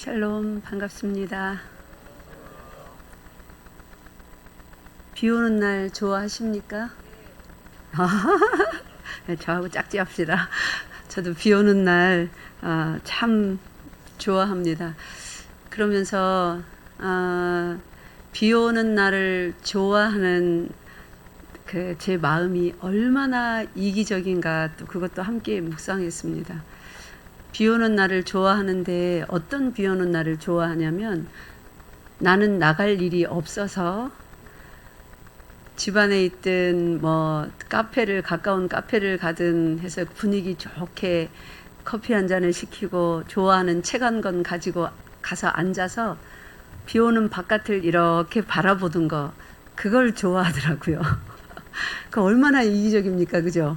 샬롬, 반갑습니다. 비 오는 날 좋아하십니까? 저하고 짝지합시다. 저도 비 오는 날 참 좋아합니다. 그러면서 비 오는 날을 좋아하는 그 제 마음이 얼마나 이기적인가, 또 그것도 함께 묵상했습니다. 비 오는 날을 좋아하는데 어떤 비 오는 날을 좋아하냐면, 나는 나갈 일이 없어서 집안에 있든 가까운 카페를 가든 해서 분위기 좋게 커피 한 잔을 시키고 좋아하는 책 한 권 가지고 가서 앉아서 비 오는 바깥을 이렇게 바라보던 거, 그걸 좋아하더라고요. 그 얼마나 이기적입니까, 그죠?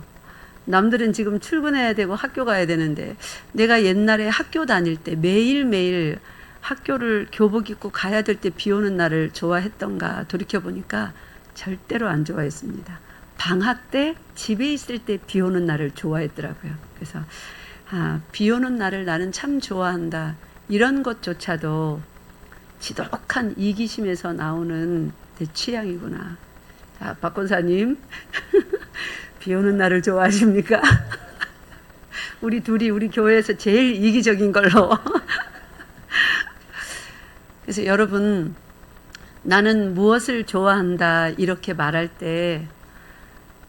남들은 지금 출근해야 되고 학교 가야 되는데, 내가 옛날에 학교 다닐 때 매일매일 학교를 교복 입고 가야 될 때 비 오는 날을 좋아했던가 돌이켜보니까 절대로 안 좋아했습니다. 방학 때 집에 있을 때 비 오는 날을 좋아했더라고요. 그래서 비 오는 날을 나는 참 좋아한다, 이런 것조차도 지독한 이기심에서 나오는 내 취향이구나. 자, 박 권사님, 비 오는 날을 좋아하십니까? 우리 둘이 우리 교회에서 제일 이기적인 걸로. 그래서 여러분, 나는 무엇을 좋아한다 이렇게 말할 때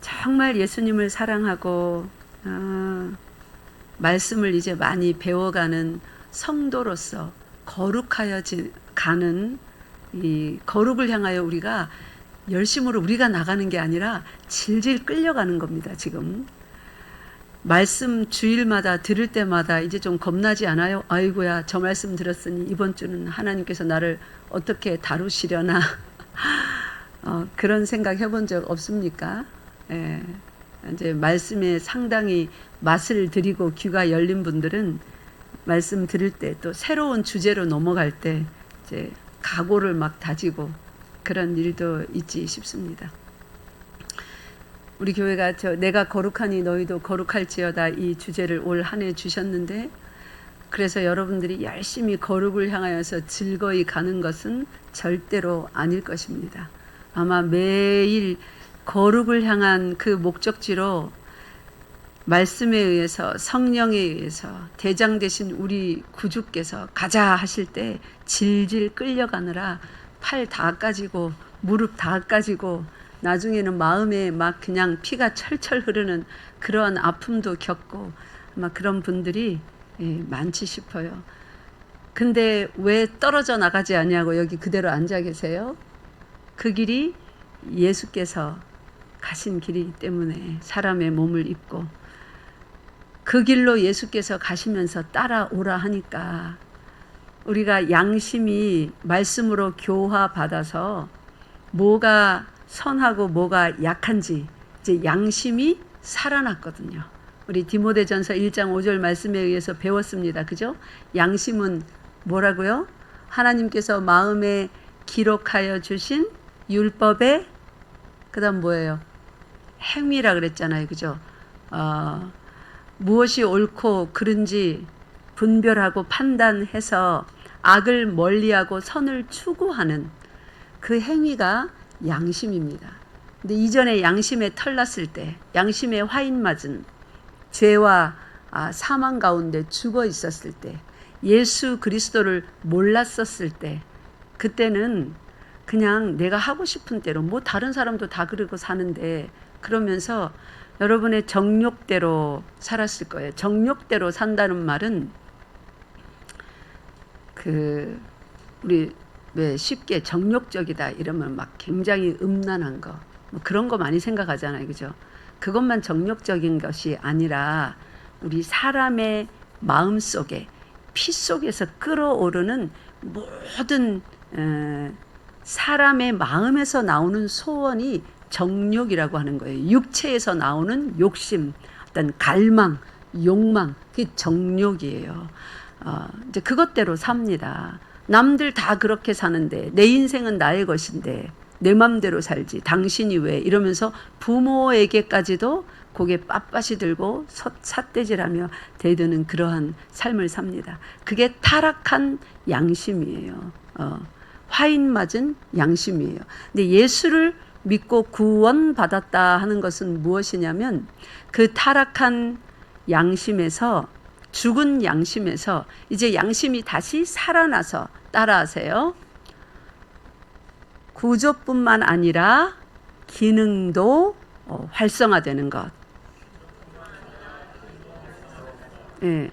정말 예수님을 사랑하고 말씀을 이제 많이 배워가는 성도로서 거룩하여 가는 이 거룩을 향하여 우리가 열심으로 우리가 나가는 게 아니라 질질 끌려가는 겁니다. 지금 말씀 주일마다 들을 때마다 이제 좀 겁나지 않아요? 아이고야, 저 말씀 들었으니 이번 주는 하나님께서 나를 어떻게 다루시려나. 그런 생각 해본 적 없습니까? 예. 이제 말씀에 상당히 맛을 들이고 귀가 열린 분들은 말씀 들을 때, 또 새로운 주제로 넘어갈 때 이제 각오를 막 다지고 그런 일도 있지 싶습니다. 우리 교회가 내가 거룩하니 너희도 거룩할지어다, 이 주제를 올 한 해 주셨는데, 그래서 여러분들이 열심히 거룩을 향하여서 즐거이 가는 것은 절대로 아닐 것입니다. 아마 매일 거룩을 향한 그 목적지로 말씀에 의해서, 성령에 의해서 대장 되신 우리 구주께서 가자 하실 때 질질 끌려가느라 팔 다 까지고 무릎 다 까지고 나중에는 마음에 막 그냥 피가 철철 흐르는 그러한 아픔도 겪고 아마 그런 분들이 많지 싶어요. 근데 왜 떨어져 나가지 않냐고 여기 그대로 앉아 계세요? 그 길이 예수께서 가신 길이기 때문에 사람의 몸을 입고 그 길로 예수께서 가시면서 따라오라 하니까, 우리가 양심이 말씀으로 교화받아서 뭐가 선하고 뭐가 약한지 이제 양심이 살아났거든요. 우리 디모데전서 1장 5절 말씀에 의해서 배웠습니다. 그죠? 양심은 뭐라고요? 하나님께서 마음에 기록하여 주신 율법의 그다음 뭐예요? 행위라 그랬잖아요. 그죠? 무엇이 옳고 그른지 분별하고 판단해서 악을 멀리하고 선을 추구하는 그 행위가 양심입니다. 근데 이전에 양심에 털났을 때, 양심에 화인 맞은 죄와 사망 가운데 죽어 있었을 때, 예수 그리스도를 몰랐었을 때, 그때는 그냥 내가 하고 싶은 대로, 다른 사람도 다 그러고 사는데, 그러면서 여러분의 정욕대로 살았을 거예요. 정욕대로 산다는 말은 우리 왜 쉽게 정욕적이다 이러면 막 굉장히 음란한 거, 그런 거 많이 생각하잖아요. 그죠? 그것만 정욕적인 것이 아니라 우리 사람의 마음 속에, 피 속에서 끓어오르는 모든 사람의 마음에서 나오는 소원이 정욕이라고 하는 거예요. 육체에서 나오는 욕심, 어떤 갈망, 욕망, 그게 정욕이에요. 이제 그것대로 삽니다. 남들 다 그렇게 사는데 내 인생은 나의 것인데 내 맘대로 살지 당신이 왜 이러면서 부모에게까지도 고개 빳빳이 들고 삿대질하며 대드는 그러한 삶을 삽니다. 그게 타락한 양심이에요. 화인 맞은 양심이에요. 근데 예수를 믿고 구원받았다 하는 것은 무엇이냐면 그 타락한 양심에서, 죽은 양심에서 이제 양심이 다시 살아나서, 따라하세요, 구조뿐만 아니라 기능도 활성화되는 것. 예,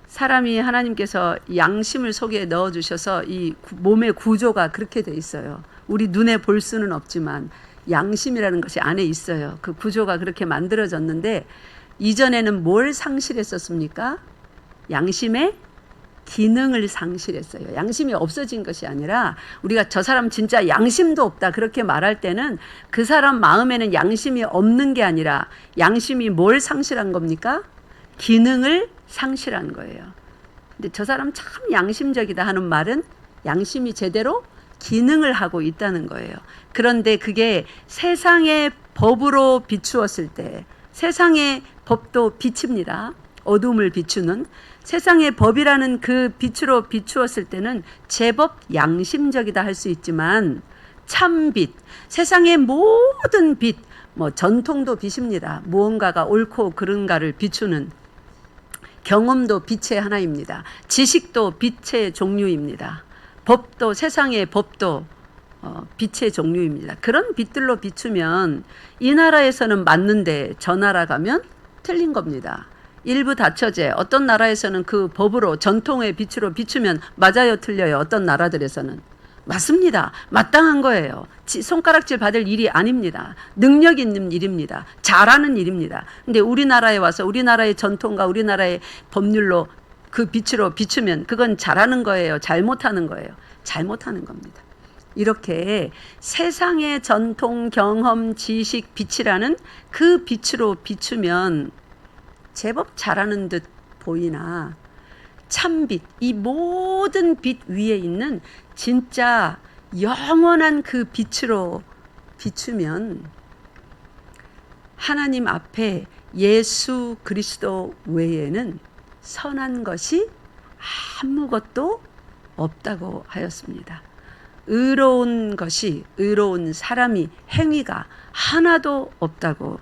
사람이 하나님께서 양심을 속에 넣어주셔서 이 몸의 구조가 그렇게 돼 있어요. 우리 눈에 볼 수는 없지만 양심이라는 것이 안에 있어요. 그 구조가 그렇게 만들어졌는데 이전에는 뭘 상실했었습니까? 양심의 기능을 상실했어요. 양심이 없어진 것이 아니라 우리가 저 사람 진짜 양심도 없다 그렇게 말할 때는 그 사람 마음에는 양심이 없는 게 아니라 양심이 뭘 상실한 겁니까? 기능을 상실한 거예요. 근데 저 사람 참 양심적이다 하는 말은 양심이 제대로 기능을 하고 있다는 거예요. 그런데 그게 세상의 법으로 비추었을 때, 세상의 법도 빛입니다. 어둠을 비추는 세상의 법이라는 그 빛으로 비추었을 때는 제법 양심적이다 할 수 있지만 참빛, 세상의 모든 빛, 전통도 빛입니다. 무언가가 옳고 그른가를 비추는, 경험도 빛의 하나입니다. 지식도 빛의 종류입니다. 법도, 세상의 법도 빛의 종류입니다. 그런 빛들로 비추면 이 나라에서는 맞는데 저 나라 가면 틀린 겁니다. 일부 다처제, 어떤 나라에서는 그 법으로, 전통의 빛으로 비추면 맞아요, 틀려요? 어떤 나라들에서는 맞습니다. 마땅한 거예요. 손가락질 받을 일이 아닙니다. 능력 있는 일입니다. 잘하는 일입니다. 근데 우리나라에 와서 우리나라의 전통과 우리나라의 법률로 그 빛으로 비추면 그건 잘하는 거예요? 잘못하는 거예요? 잘못하는 겁니다. 이렇게 세상의 전통, 경험, 지식, 빛이라는 그 빛으로 비추면 제법 잘하는 듯 보이나 참빛, 이 모든 빛 위에 있는 진짜 영원한 그 빛으로 비추면 하나님 앞에 예수 그리스도 외에는 선한 것이 아무것도 없다고 하였습니다. 의로운 것이, 의로운 사람이, 행위가 하나도 없다고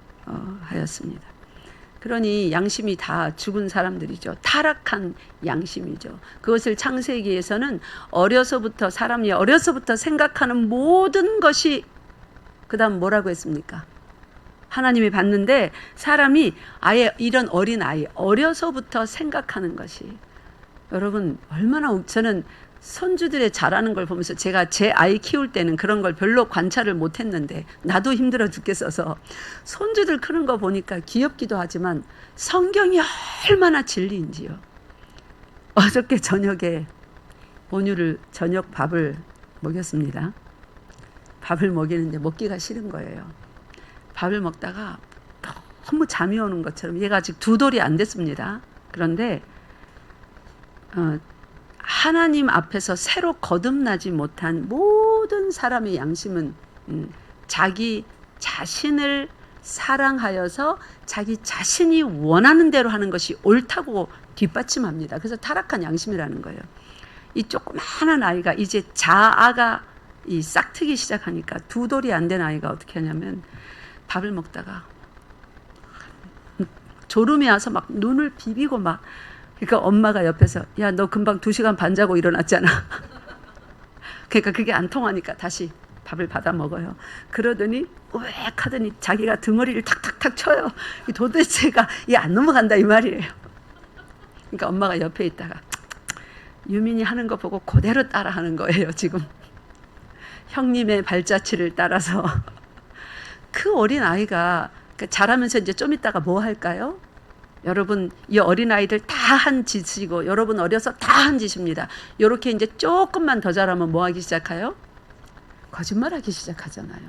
하였습니다. 그러니 양심이 다 죽은 사람들이죠. 타락한 양심이죠. 그것을 창세기에서는 사람이 어려서부터 생각하는 모든 것이, 그 다음 뭐라고 했습니까? 하나님이 봤는데 사람이 아예 이런 어린아이, 어려서부터 생각하는 것이, 여러분 얼마나, 저는 손주들의 잘하는 걸 보면서 제가 제 아이 키울 때는 그런 걸 별로 관찰을 못했는데 나도 힘들어 죽겠어서 손주들 크는 거 보니까 귀엽기도 하지만 성경이 얼마나 진리인지요. 어저께 저녁에 온유를 저녁 밥을 먹였습니다. 밥을 먹이는데 먹기가 싫은 거예요. 밥을 먹다가 너무 잠이 오는 것처럼, 얘가 아직 2돌이 안 됐습니다. 그런데 하나님 앞에서 새로 거듭나지 못한 모든 사람의 양심은 자기 자신을 사랑하여서 자기 자신이 원하는 대로 하는 것이 옳다고 뒷받침합니다. 그래서 타락한 양심이라는 거예요. 이 조그마한 아이가 이제 자아가 싹트기 시작하니까 2돌이 안 된 아이가 어떻게 하냐면 밥을 먹다가 졸음이 와서 막 눈을 비비고 막, 그러니까 엄마가 옆에서 야, 너 금방 2시간 반 자고 일어났잖아. 그러니까 그게 안 통하니까 다시 밥을 받아 먹어요. 그러더니 우웩 하더니 자기가 등허리를 탁탁탁 쳐요. 도대체가 이게 안 넘어간다 이 말이에요. 그러니까 엄마가 옆에 있다가 유민이 하는 거 보고 그대로 따라 하는 거예요. 지금 형님의 발자취를 따라서. 그 어린 아이가 자라면서 이제 좀 있다가 뭐 할까요? 여러분, 이 어린아이들 다 한 짓이고 여러분 어려서 다 한 짓입니다. 이렇게 이제 조금만 더 자라면 뭐 하기 시작해요? 거짓말하기 시작하잖아요.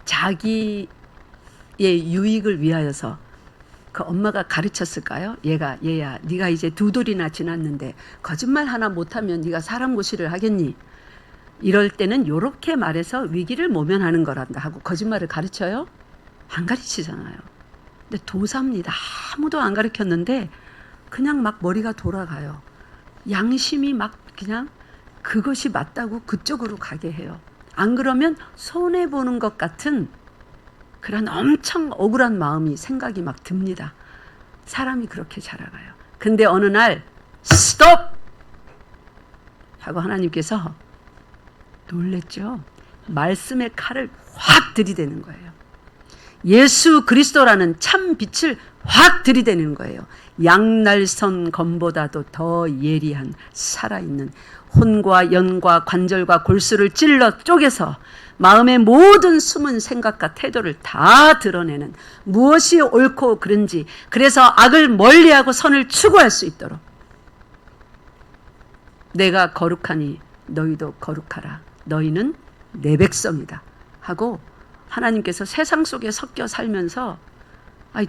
자기의 유익을 위하여서. 그 엄마가 가르쳤을까요? 얘야 네가 이제 2돌이나 지났는데 거짓말 하나 못하면 네가 사람 고시를 하겠니? 이럴 때는 요렇게 말해서 위기를 모면하는 거란다 하고 거짓말을 가르쳐요? 안 가르치잖아요. 근데 도사입니다. 아무도 안 가르쳤는데 그냥 막 머리가 돌아가요. 양심이 막 그냥 그것이 맞다고 그쪽으로 가게 해요. 안 그러면 손해보는 것 같은 그런 엄청 억울한 마음이 생각이 막 듭니다. 사람이 그렇게 자라가요. 근데 어느 날 스톱! 하고 하나님께서 놀랬죠. 말씀의 칼을 확 들이대는 거예요. 예수 그리스도라는 참 빛을 확 들이대는 거예요. 양날선 검보다도 더 예리한 살아있는 혼과 연과 관절과 골수를 찔러 쪼개서 마음의 모든 숨은 생각과 태도를 다 드러내는 무엇이 옳고 그른지, 그래서 악을 멀리하고 선을 추구할 수 있도록 내가 거룩하니 너희도 거룩하라. 너희는 내 백성이다 하고 하나님께서 세상 속에 섞여 살면서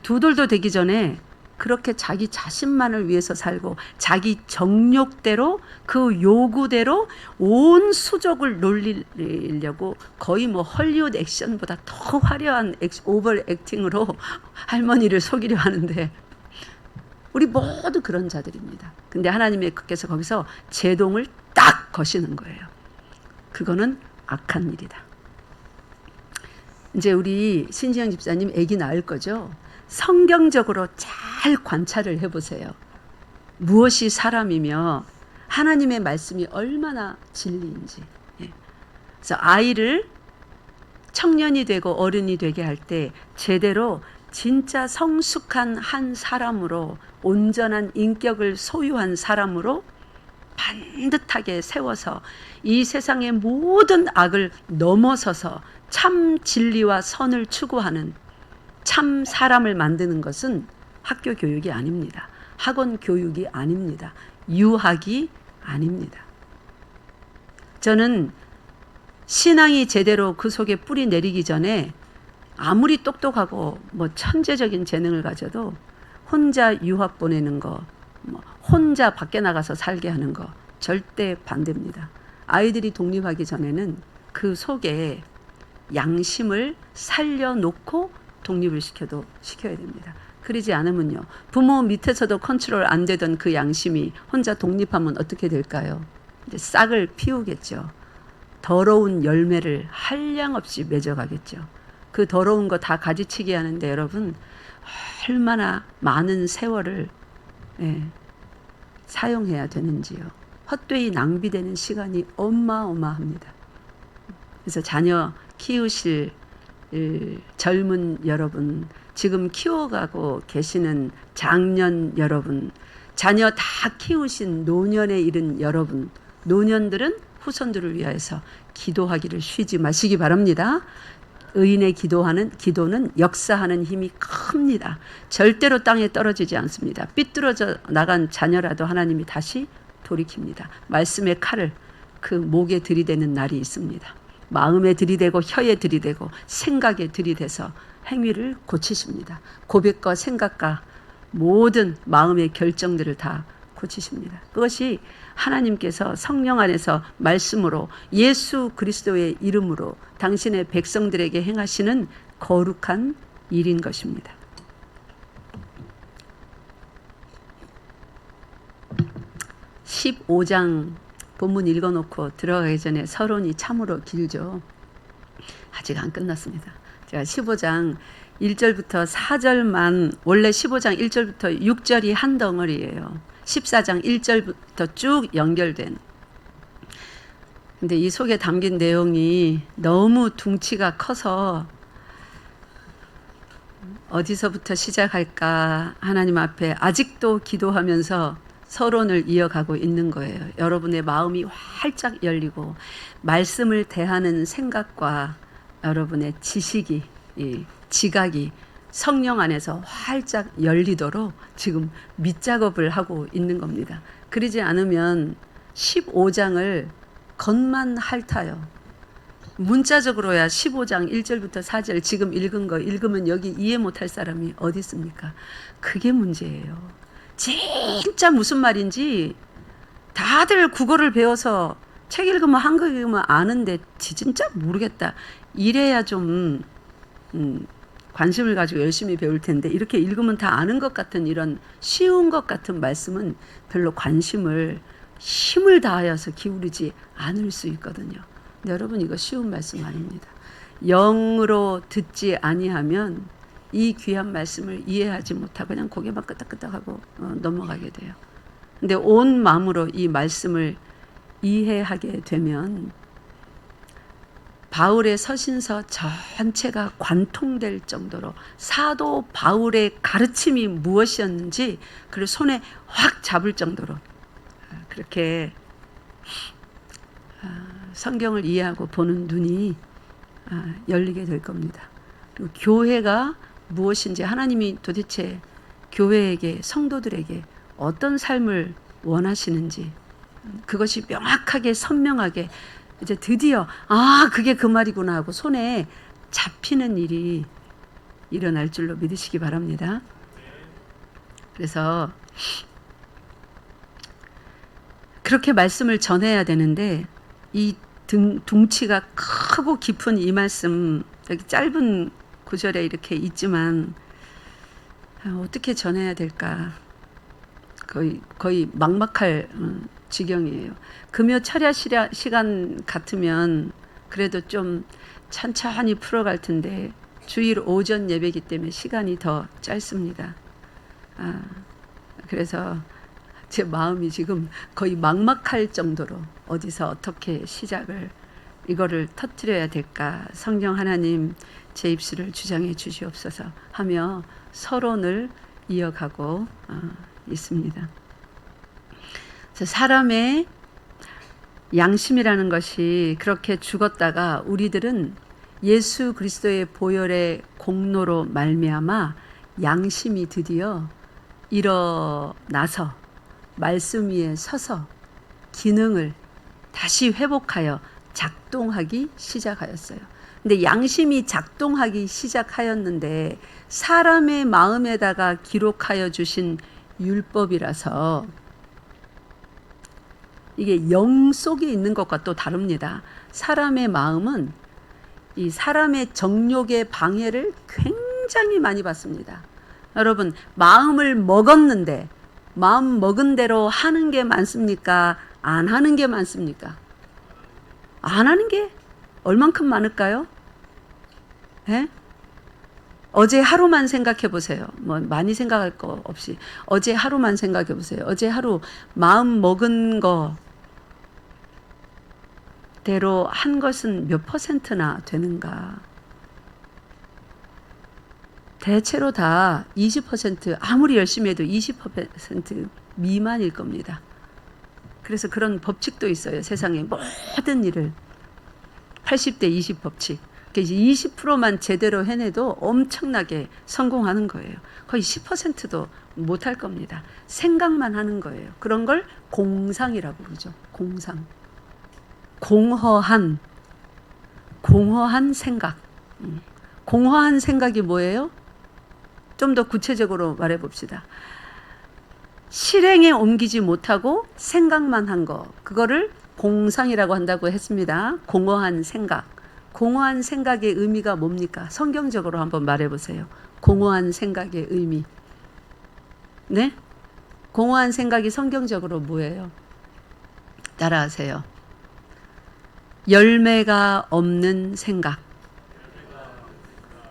두 돌도 되기 전에 그렇게 자기 자신만을 위해서 살고 자기 정욕대로 그 요구대로 온 수족을 놀리려고 거의 뭐 헐리우드 액션보다 더 화려한 오버 액팅으로 할머니를 속이려 하는데 우리 모두 그런 자들입니다. 근데 하나님께서 거기서 제동을 딱 거시는 거예요. 그거는 악한 일이다. 이제 우리 신지영 집사님 아기 낳을 거죠? 성경적으로 잘 관찰을 해보세요. 무엇이 사람이며 하나님의 말씀이 얼마나 진리인지. 그래서 아이를 청년이 되고 어른이 되게 할 때 제대로 진짜 성숙한 한 사람으로 온전한 인격을 소유한 사람으로 반듯하게 세워서 이 세상의 모든 악을 넘어서서 참 진리와 선을 추구하는 참 사람을 만드는 것은 학교 교육이 아닙니다. 학원 교육이 아닙니다. 유학이 아닙니다. 저는 신앙이 제대로 그 속에 뿌리 내리기 전에 아무리 똑똑하고 뭐 천재적인 재능을 가져도 혼자 유학 보내는 거, 혼자 밖에 나가서 살게 하는 거 절대 반대입니다. 아이들이 독립하기 전에는 그 속에 양심을 살려놓고 독립을 시켜야 됩니다. 그러지 않으면요. 부모 밑에서도 컨트롤 안 되던 그 양심이 혼자 독립하면 어떻게 될까요? 이제 싹을 피우겠죠. 더러운 열매를 한량없이 맺어가겠죠. 그 더러운 거 다 가지치기 하는데 여러분 얼마나 많은 세월을 사용해야 되는지요. 헛되이 낭비되는 시간이 어마어마합니다. 그래서 자녀 키우실 젊은 여러분, 지금 키워가고 계시는 장년 여러분, 자녀 다 키우신 노년에 이른 여러분, 노년들은 후손들을 위하여서 기도하기를 쉬지 마시기 바랍니다. 의인의 기도는 역사하는 힘이 큽니다. 절대로 땅에 떨어지지 않습니다. 삐뚤어져 나간 자녀라도 하나님이 다시 돌이킵니다. 말씀의 칼을 그 목에 들이대는 날이 있습니다. 마음에 들이대고 혀에 들이대고 생각에 들이대서 행위를 고치십니다. 고백과 생각과 모든 마음의 결정들을 다 고치십니다. 그것이 하나님께서 성령 안에서 말씀으로 예수 그리스도의 이름으로 당신의 백성들에게 행하시는 거룩한 일인 것입니다. 15장 본문 읽어놓고 들어가기 전에 서론이 참으로 길죠. 아직 안 끝났습니다. 제가 15장 1절부터 4절만, 원래 15장 1절부터 6절이 한 덩어리예요. 14장 1절부터 쭉 연결된. 근데 이 속에 담긴 내용이 너무 둥치가 커서 어디서부터 시작할까 하나님 앞에 아직도 기도하면서 서론을 이어가고 있는 거예요. 여러분의 마음이 활짝 열리고 말씀을 대하는 생각과 여러분의 지식이, 지각이 성령 안에서 활짝 열리도록 지금 밑작업을 하고 있는 겁니다. 그러지 않으면 15장을 겉만 핥아요. 문자적으로야 15장 1절부터 4절 지금 읽은 거 읽으면 여기 이해 못할 사람이 어디 있습니까? 그게 문제예요. 진짜 무슨 말인지 다들 국어를 배워서 책 읽으면 한국 읽으면 아는데 진짜 모르겠다. 이래야 좀 관심을 가지고 열심히 배울 텐데 이렇게 읽으면 다 아는 것 같은 이런 쉬운 것 같은 말씀은 별로 관심을 힘을 다하여서 기울이지 않을 수 있거든요. 근데 여러분 이거 쉬운 말씀 아닙니다. 영으로 듣지 아니하면 이 귀한 말씀을 이해하지 못하고 그냥 고개만 끄덕끄덕하고 넘어가게 돼요. 근데 온 마음으로 이 말씀을 이해하게 되면 바울의 서신서 전체가 관통될 정도로 사도 바울의 가르침이 무엇이었는지 그를 손에 확 잡을 정도로 그렇게 성경을 이해하고 보는 눈이 열리게 될 겁니다. 그리고 교회가 무엇인지 하나님이 도대체 교회에게 성도들에게 어떤 삶을 원하시는지 그것이 명확하게 선명하게 이제 드디어 그게 그 말이구나 하고 손에 잡히는 일이 일어날 줄로 믿으시기 바랍니다. 그래서 그렇게 말씀을 전해야 되는데 이 둥치가 크고 깊은 이 말씀 여기 짧은 구절에 이렇게 있지만 어떻게 전해야 될까 거의 막막할 지경이에요. 금요 철야 시간 같으면 그래도 좀 천천히 풀어갈 텐데 주일 오전 예배이기 때문에 시간이 더 짧습니다. 그래서 제 마음이 지금 거의 막막할 정도로 어디서 어떻게 시작을 이거를 터뜨려야 될까 성경 하나님 제 입술을 주장해 주시옵소서 하며 서론을 이어가고 있습니다. 사람의 양심이라는 것이 그렇게 죽었다가 우리들은 예수 그리스도의 보혈의 공로로 말미암아 양심이 드디어 일어나서 말씀 위에 서서 기능을 다시 회복하여 작동하기 시작하였어요. 근데 양심이 작동하기 시작하였는데 사람의 마음에다가 기록하여 주신 율법이라서 이게 영 속에 있는 것과 또 다릅니다. 사람의 마음은 이 사람의 정욕의 방해를 굉장히 많이 받습니다. 여러분 마음을 먹었는데 마음 먹은 대로 하는 게 많습니까? 안 하는 게 많습니까? 안 하는 게 얼만큼 많을까요? 예? 어제 하루만 생각해 보세요. 뭐 많이 생각할 거 없이 어제 하루만 생각해 보세요. 어제 하루 마음 먹은 거 대로 한 것은 몇 퍼센트나 되는가? 대체로 다 20% 아무리 열심히 해도 20% 미만일 겁니다. 그래서 그런 법칙도 있어요. 세상에 모든 일을 80대 20 법칙. 그래서 20%만 제대로 해내도 엄청나게 성공하는 거예요. 거의 10%도 못할 겁니다. 생각만 하는 거예요. 그런 걸 공상이라고 그러죠. 공상. 공허한 생각. 공허한 생각이 뭐예요? 좀 더 구체적으로 말해 봅시다. 실행에 옮기지 못하고 생각만 한 거, 그거를 공상이라고 한다고 했습니다. 공허한 생각. 공허한 생각의 의미가 뭡니까? 성경적으로 한번 말해 보세요. 공허한 생각의 의미. 네? 공허한 생각이 성경적으로 뭐예요? 따라하세요. 열매가 없는 생각.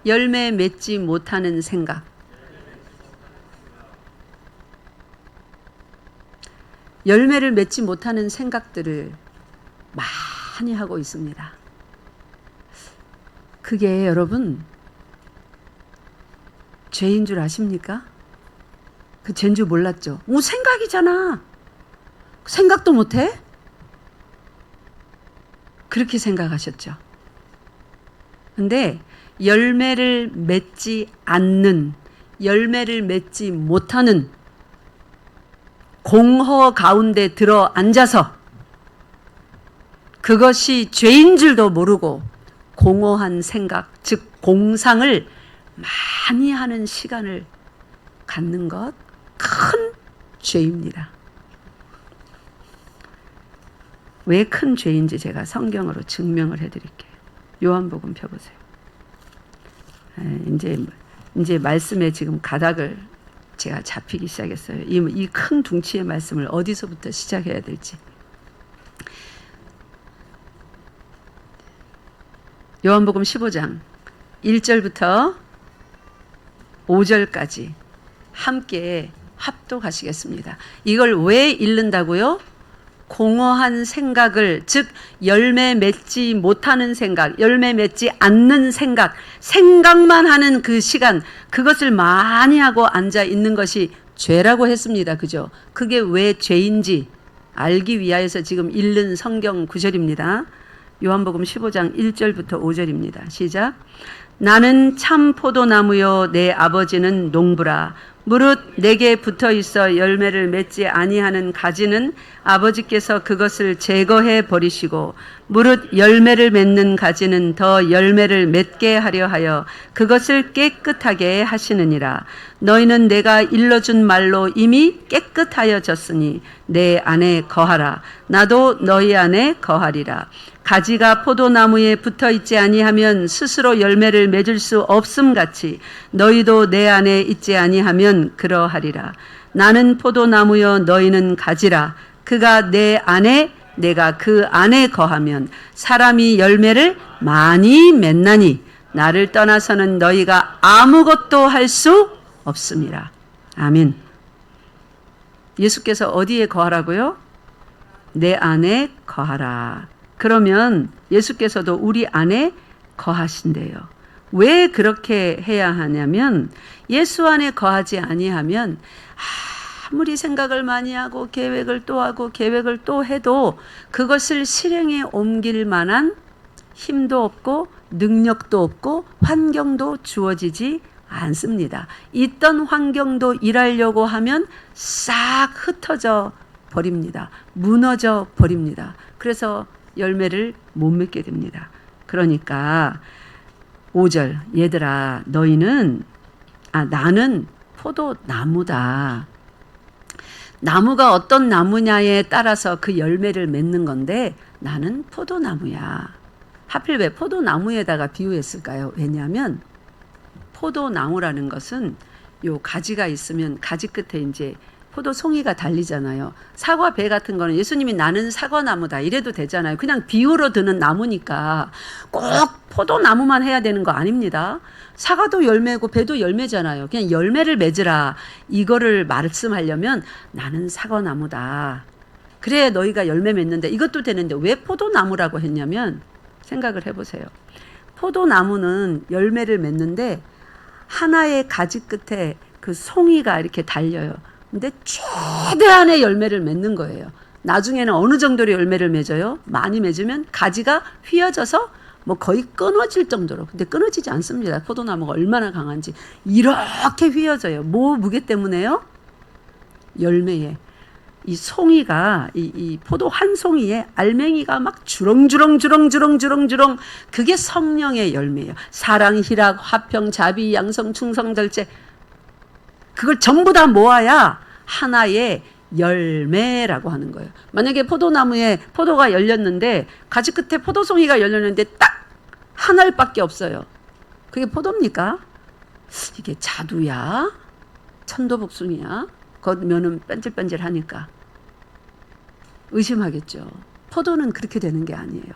열매 맺지 못하는 생각. 열매를 맺지 못하는 생각들을 많이 하고 있습니다. 그게 여러분 죄인 줄 아십니까? 그 죄인 줄 몰랐죠. 생각이잖아. 생각도 못해? 그렇게 생각하셨죠. 근데 열매를 맺지 않는, 열매를 맺지 못하는 공허 가운데 들어 앉아서 그것이 죄인 줄도 모르고 공허한 생각, 즉 공상을 많이 하는 시간을 갖는 것 큰 죄입니다. 왜 큰 죄인지 제가 성경으로 증명을 해드릴게요. 요한복음 펴보세요. 이제 말씀에 지금 가닥을 제가 잡히기 시작했어요. 이 큰 둥치의 말씀을 어디서부터 시작해야 될지. 요한복음 15장 1절부터 5절까지 함께 합독하시겠습니다. 이걸 왜 읽는다고요? 공허한 생각을, 즉 열매 맺지 못하는 생각, 열매 맺지 않는 생각, 생각만 하는 그 시간, 그것을 많이 하고 앉아 있는 것이 죄라고 했습니다. 그죠? 그게 왜 죄인지 알기 위하여서 지금 읽는 성경 구절입니다. 요한복음 15장 1절부터 5절입니다. 시작. 나는 참 포도나무요 내 아버지는 농부라. 무릇 내게 붙어 있어 열매를 맺지 아니하는 가지는 아버지께서 그것을 제거해 버리시고, 무릇 열매를 맺는 가지는 더 열매를 맺게 하려 하여 그것을 깨끗하게 하시느니라. 너희는 내가 일러준 말로 이미 깨끗하여졌으니 내 안에 거하라. 나도 너희 안에 거하리라. 가지가 포도나무에 붙어 있지 아니하면 스스로 열매를 맺을 수 없음 같이 너희도 내 안에 있지 아니하면 그러하리라. 나는 포도나무여 너희는 가지라. 그가 내 안에 내가 그 안에 거하면 사람이 열매를 많이 맺나니 나를 떠나서는 너희가 아무것도 할 수 없음이라. 아멘. 예수께서 어디에 거하라고요? 내 안에 거하라. 그러면 예수께서도 우리 안에 거하신대요. 왜 그렇게 해야 하냐면 예수 안에 거하지 아니하면 아무리 생각을 많이 하고 계획을 또 하고 계획을 또 해도 그것을 실행에 옮길 만한 힘도 없고 능력도 없고 환경도 주어지지 않습니다. 있던 환경도 일하려고 하면 싹 흩어져 버립니다. 무너져 버립니다. 그래서 열매를 못 맺게 됩니다. 그러니까 5절, 얘들아 나는 포도나무다. 나무가 어떤 나무냐에 따라서 그 열매를 맺는 건데 나는 포도나무야. 하필 왜 포도나무에다가 비유했을까요? 왜냐하면 포도나무라는 것은 요 가지가 있으면 가지 끝에 이제 포도송이가 달리잖아요. 사과 배 같은 거는 예수님이 나는 사과나무다 이래도 되잖아요. 그냥 비유로 드는 나무니까 꼭 포도나무만 해야 되는 거 아닙니다. 사과도 열매고 배도 열매잖아요. 그냥 열매를 맺으라. 이거를 말씀하려면 나는 사과나무다. 그래 너희가 열매 맺는데 이것도 되는데 왜 포도나무라고 했냐면 생각을 해보세요. 포도나무는 열매를 맺는데 하나의 가지 끝에 그 송이가 이렇게 달려요. 근데 최대한의 열매를 맺는 거예요. 나중에는 어느 정도로 열매를 맺어요? 많이 맺으면 가지가 휘어져서 뭐 거의 끊어질 정도로. 근데 끊어지지 않습니다. 포도나무가 얼마나 강한지. 이렇게 휘어져요. 뭐 무게 때문에요? 열매에. 이 송이가 이 포도 한 송이에 알맹이가 막 주렁주렁 그게 성령의 열매예요. 사랑, 희락, 화평, 자비, 양성, 충성, 절제. 그걸 전부 다 모아야 하나의 열매라고 하는 거예요. 만약에 포도나무에 포도가 열렸는데 가지 끝에 포도송이가 열렸는데 딱 한 알밖에 없어요. 그게 포도입니까? 이게 자두야? 천도복숭이야? 겉면은 뺀질뺀질하니까 의심하겠죠. 포도는 그렇게 되는 게 아니에요.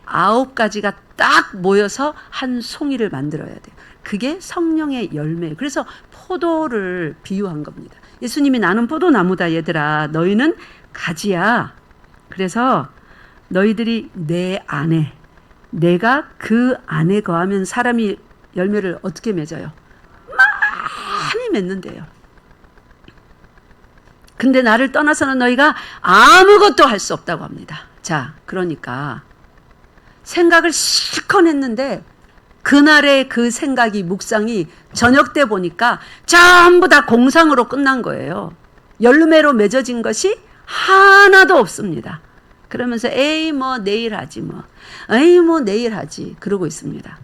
9가지가 딱 모여서 한 송이를 만들어야 돼요. 그게 성령의 열매예요. 그래서 포도를 비유한 겁니다. 예수님이 나는 포도나무다 얘들아 너희는 가지야. 그래서 너희들이 내 안에 내가 그 안에 거하면 사람이 열매를 어떻게 맺어요? 많이 맺는데요. 근데 나를 떠나서는 너희가 아무것도 할 수 없다고 합니다. 자, 그러니까 생각을 실컷 했는데 그날의 그 생각이 묵상이 저녁 때 보니까 전부 다 공상으로 끝난 거예요. 열매로 맺어진 것이 하나도 없습니다. 그러면서 에이 뭐 내일 하지 뭐. 에이 뭐 내일 하지. 그러고 있습니다.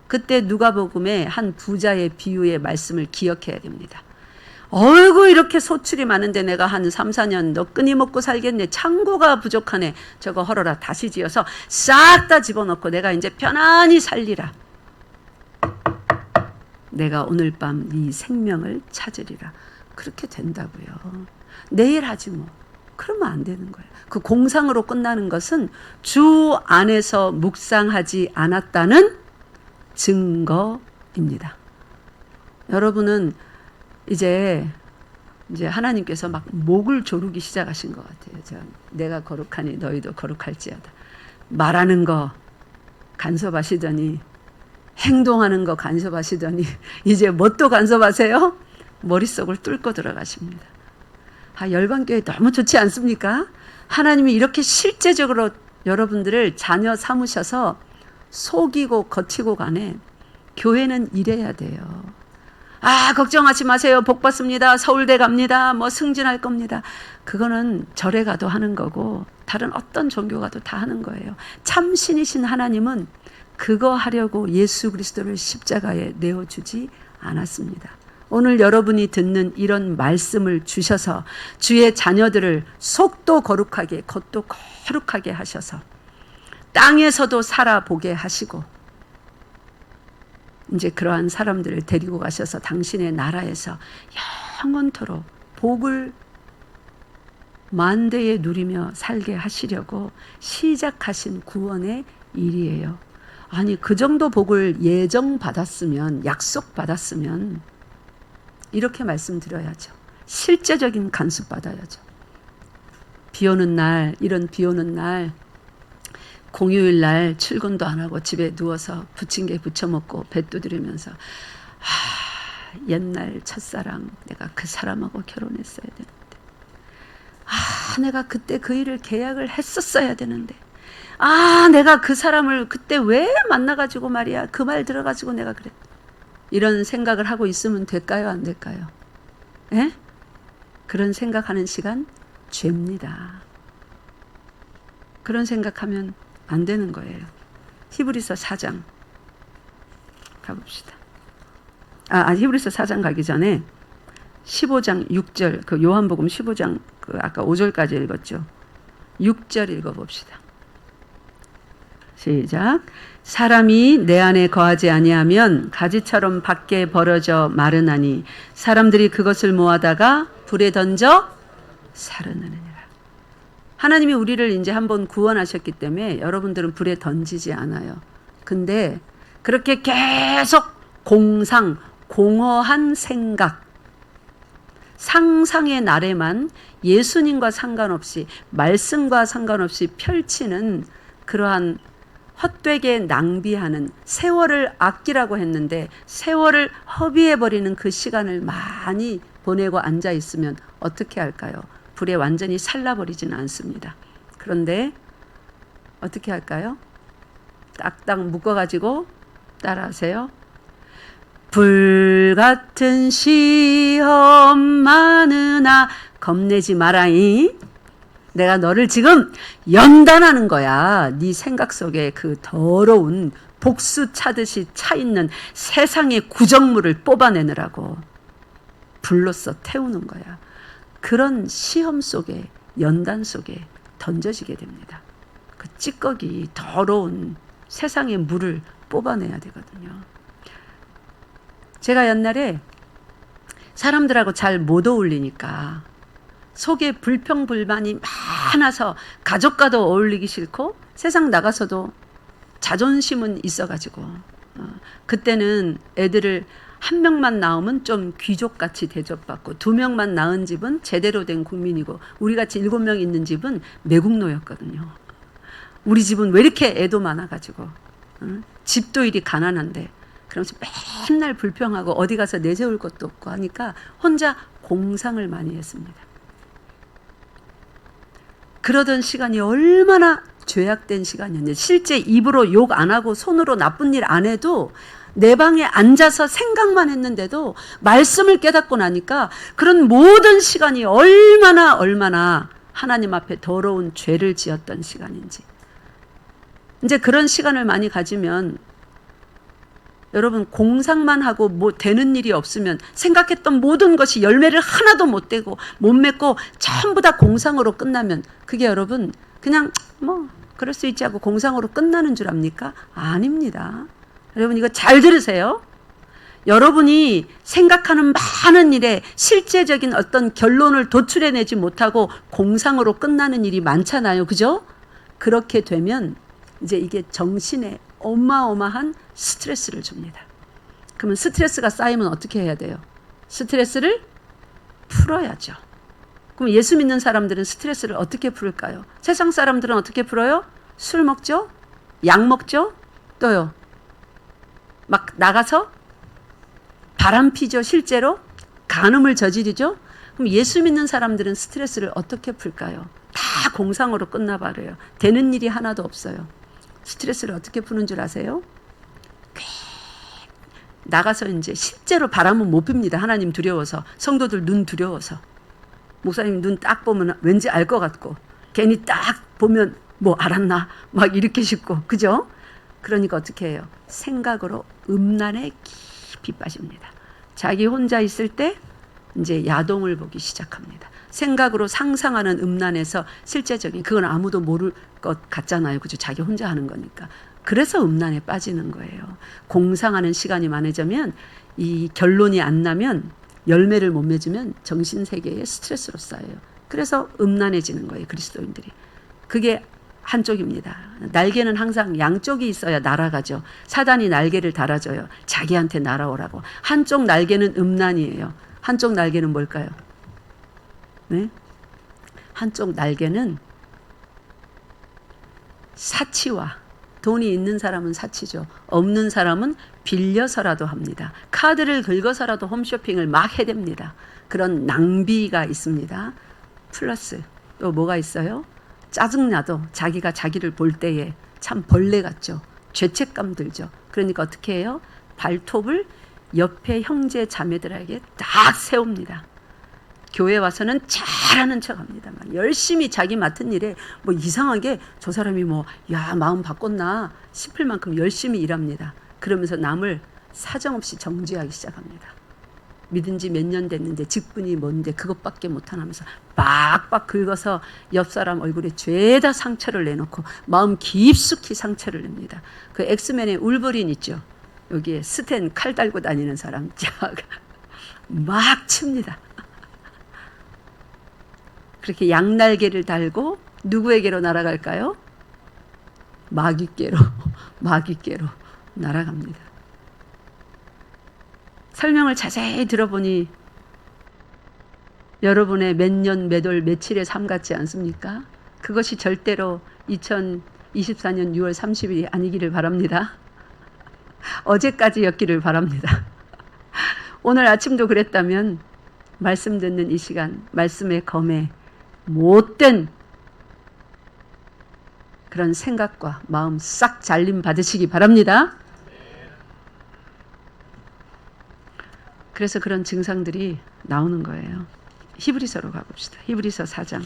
그때 누가복음의 한 부자의 비유의 말씀을 기억해야 됩니다. 어이구 이렇게 소출이 많은데 내가 한 3, 4년 너 끊임없고 살겠네. 창고가 부족하네. 저거 헐어라. 다시 지어서 싹 다 집어넣고 내가 이제 편안히 살리라. 내가 오늘 밤 네 생명을 찾으리라. 그렇게 된다고요. 내일 하지 뭐. 그러면 안 되는 거예요. 그 공상으로 끝나는 것은 주 안에서 묵상하지 않았다는 증거입니다. 여러분은 이제 하나님께서 막 목을 조르기 시작하신 것 같아요. 내가 거룩하니 너희도 거룩할지어다. 말하는 거 간섭하시더니 행동하는 거 간섭하시더니 이제 뭣도 간섭하세요? 머릿속을 뚫고 들어가십니다. 열방교회 너무 좋지 않습니까? 하나님이 이렇게 실제적으로 여러분들을 자녀 삼으셔서 속이고 거치고 가네. 교회는 이래야 돼요. 걱정하지 마세요. 복 받습니다. 서울대 갑니다. 뭐 승진할 겁니다. 그거는 절에 가도 하는 거고 다른 어떤 종교 가도 다 하는 거예요. 참신이신 하나님은 그거 하려고 예수 그리스도를 십자가에 내어주지 않았습니다. 오늘 여러분이 듣는 이런 말씀을 주셔서 주의 자녀들을 속도 거룩하게 겉도 거룩하게 하셔서 땅에서도 살아보게 하시고 이제 그러한 사람들을 데리고 가셔서 당신의 나라에서 영원토록 복을 만대에 누리며 살게 하시려고 시작하신 구원의 일이에요. 그 정도 복을 예정받았으면, 약속받았으면 이렇게 말씀드려야죠. 실제적인 간섭 받아야죠. 비 오는 날, 이런 비 오는 날 공휴일 날 출근도 안 하고 집에 누워서 부침개 부쳐 먹고 배 두드리면서 옛날 첫사랑, 내가 그 사람하고 결혼했어야 되는데, 내가 그때 그 일을 계약을 했었어야 되는데, 내가 그 사람을 그때 왜 만나가지고 말이야, 그 말 들어가지고 내가 그래. 이런 생각을 하고 있으면 될까요, 안 될까요? 예? 그런 생각하는 시간 죄입니다. 그런 생각하면 안 되는 거예요. 히브리서 4장 가봅시다. 히브리서 4장 가기 전에 15장 6절, 그 요한복음 15장 그 아까 5절까지 읽었죠. 6절 읽어봅시다. 시작. 사람이 내 안에 거하지 아니하면 가지처럼 밖에 버려져 마르나니 사람들이 그것을 모아다가 불에 던져 사르느니라. 하나님이 우리를 이제 한번 구원하셨기 때문에 여러분들은 불에 던지지 않아요. 근데 그렇게 계속 공허한 생각, 상상의 날에만 예수님과 상관없이, 말씀과 상관없이 펼치는 그러한 헛되게 낭비하는, 세월을 아끼라고 했는데 세월을 허비해버리는 그 시간을 많이 보내고 앉아 있으면 어떻게 할까요? 불에 완전히 살라버리지는 않습니다. 그런데 어떻게 할까요? 딱딱 묶어가지고 따라하세요. 불같은 시험 많으나 겁내지 마라이. 내가 너를 지금 연단하는 거야. 네 생각 속에 그 더러운 복수 차듯이 차있는 세상의 구정물을 뽑아내느라고 불로써 태우는 거야. 그런 시험 속에, 연단 속에 던져지게 됩니다. 그 찌꺼기, 더러운 세상의 물을 뽑아내야 되거든요. 제가 옛날에 사람들하고 잘 못 어울리니까 속에 불평불만이 많아서 가족과도 어울리기 싫고 세상 나가서도 자존심은 있어가지고 그때는 애들을 한 명만 낳으면 좀 귀족같이 대접받고 2명만 낳은 집은 제대로 된 국민이고 우리같이 7명 있는 집은 매국노였거든요. 우리 집은 왜 이렇게 애도 많아가지고 집도 이리 가난한데 그러면서 맨날 불평하고 어디 가서 내세울 것도 없고 하니까 혼자 공상을 많이 했습니다. 그러던 시간이 얼마나 죄악된 시간이었는지, 실제 입으로 욕 안 하고 손으로 나쁜 일 안 해도 내 방에 앉아서 생각만 했는데도 말씀을 깨닫고 나니까 그런 모든 시간이 얼마나 하나님 앞에 더러운 죄를 지었던 시간인지. 이제 그런 시간을 많이 가지면 여러분 공상만 하고 뭐 되는 일이 없으면 생각했던 모든 것이 열매를 하나도 못 떼고 못 맺고 전부 다 공상으로 끝나면 그게 여러분 그냥 뭐 그럴 수 있지 하고 공상으로 끝나는 줄 압니까? 아닙니다. 여러분 이거 잘 들으세요. 여러분이 생각하는 많은 일에 실제적인 어떤 결론을 도출해내지 못하고 공상으로 끝나는 일이 많잖아요. 그죠? 그렇게 되면 이제 이게 정신에 어마어마한 스트레스를 줍니다. 그러면 스트레스가 쌓이면 어떻게 해야 돼요? 스트레스를 풀어야죠. 그럼 예수 믿는 사람들은 스트레스를 어떻게 풀까요? 세상 사람들은 어떻게 풀어요? 술 먹죠? 약 먹죠? 또요. 막 나가서 바람 피죠. 실제로 간음을 저지르죠. 그럼 예수 믿는 사람들은 스트레스를 어떻게 풀까요? 다 공상으로 끝나버려요. 되는 일이 하나도 없어요. 스트레스를 어떻게 푸는 줄 아세요? 나가서 이제 실제로 바람은 못 핍니다. 하나님 두려워서. 성도들 눈 두려워서. 목사님 눈 딱 보면 왠지 알 것 같고 괜히 딱 보면 뭐 알았나 막 이렇게 싶고 그죠? 그러니까 어떻게 해요? 생각으로 음란에 깊이 빠집니다. 자기 혼자 있을 때 이제 야동을 보기 시작합니다. 생각으로 상상하는 음란에서 실제적인 그건 아무도 모를 것 같잖아요. 그죠? 자기 혼자 하는 거니까. 그래서 음란에 빠지는 거예요. 공상하는 시간이 많아지면 이 결론이 안 나면 열매를 못 맺으면 정신세계에 스트레스로 쌓여요. 그래서 음란해지는 거예요. 그리스도인들이. 그게 한쪽입니다. 날개는 항상 양쪽이 있어야 날아가죠. 사단이 날개를 달아줘요. 자기한테 날아오라고. 한쪽 날개는 음란이에요. 한쪽 날개는 뭘까요? 네? 한쪽 날개는 사치와 돈이 있는 사람은 사치죠. 없는 사람은 빌려서라도 합니다. 카드를 긁어서라도 홈쇼핑을 막 해댑니다. 그런 낭비가 있습니다. 플러스 또 뭐가 있어요? 짜증나도 자기가 자기를 볼 때에 참 벌레 같죠. 죄책감 들죠. 그러니까 어떻게 해요? 발톱을 옆에 형제 자매들에게 딱 세웁니다. 교회 와서는 잘하는 척합니다. 막 열심히 자기 맡은 일에 뭐 이상하게 저 사람이 뭐 야 마음 바꿨나 싶을 만큼 열심히 일합니다. 그러면서 남을 사정없이 정죄하기 시작합니다. 믿은 지 몇 년 됐는데 직분이 뭔데 그것밖에 못하면서 빡빡 긁어서 옆 사람 얼굴에 죄다 상처를 내놓고 마음 깊숙이 상처를 냅니다. 그 엑스맨의 울버린 있죠. 여기에 스탠 칼 달고 다니는 사람 막 칩니다. 그렇게 양날개를 달고 누구에게로 날아갈까요? 마귀께로 날아갑니다. 설명을 자세히 들어보니 여러분의 몇 년, 몇 월, 며칠의 삶 같지 않습니까? 그것이 절대로 2024년 6월 30일이 아니기를 바랍니다. 어제까지였기를 바랍니다. 오늘 아침도 그랬다면 말씀 듣는 이 시간, 말씀의 검에 못된 그런 생각과 마음 싹 잘림 받으시기 바랍니다. 그래서 그런 증상들이 나오는 거예요. 히브리서로 가봅시다. 히브리서 4장.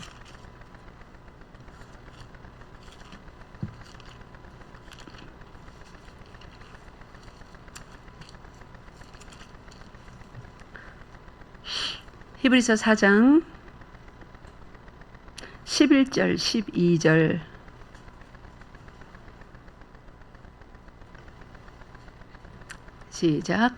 히브리서 4장 11절 12절 시작.